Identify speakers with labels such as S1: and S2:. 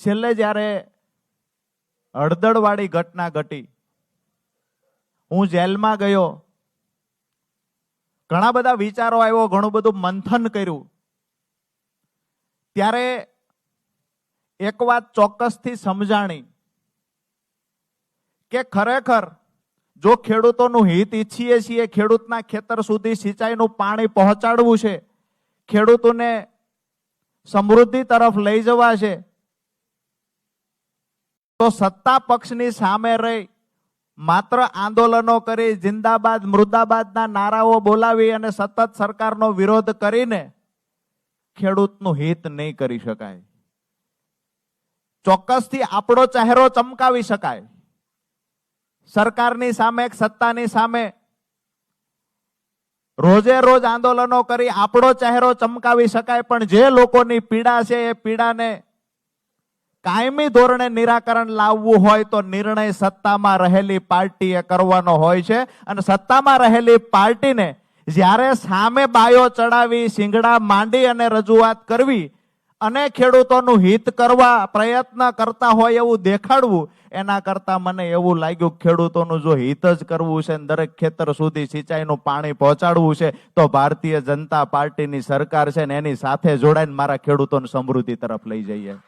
S1: છેલ્લે જ્યારે હળદળવાળી ઘટના ઘટી, હું જેલમાં ગયો, ઘણા બધા વિચારો આવ્યો, ઘણું બધું મંથન કર્યું, ત્યારે એક વાત ચોક્કસથી સમજાણી કે ખરેખર જો ખેડૂતોનું હિત ઈચ્છીએ છીએ, ખેડૂતના ખેતર સુધી સિંચાઈનું પાણી પહોંચાડવું છે, ખેડૂતોને સમૃદ્ધિ તરફ લઈ જવા છે, તો સત્તા પક્ષની સામે રહી માત્ર આંદોલનો કરી, જિંદાબાદ મુર્દાબાદના નારાઓ બોલાવી અને સતત સરકારનો વિરોધ કરીને ખેડૂતનું હિત નહીં કરી શકાય. ચોક્કસથી આપણો ચહેરો ચમકાવી શકાય સરકારની સામે, સત્તાની સામે રોજે રોજ આંદોલનો કરી આપણો ચહેરો ચમકાવી શકાય, પણ જે લોકોની પીડા છે એ પીડાને કાયમી ધોરણે નિરાકરણ લાવવું હોય તો નિર્ણય સત્તામાં રહેલી પાર્ટીએ કરવાનો હોય છે. અને સત્તામાં રહેલી પાર્ટીને જ્યારે સામે બાયો ચડાવી, શિંગડા માંડી અને રજૂઆત કરવી અને ખેડૂતોનું હિત કરવા પ્રયત્ન કરતા હોય એવું દેખાડવું, એના કરતા મને એવું લાગ્યું ખેડૂતોનું જો હિત જ કરવું છે, દરેક ખેતર સુધી સિંચાઈનું પાણી પહોંચાડવું છે, તો ભારતીય જનતા પાર્ટીની સરકાર છે ને એની સાથે જોડાઈને મારા ખેડૂતોને સમૃદ્ધિ તરફ લઈ જઈએ.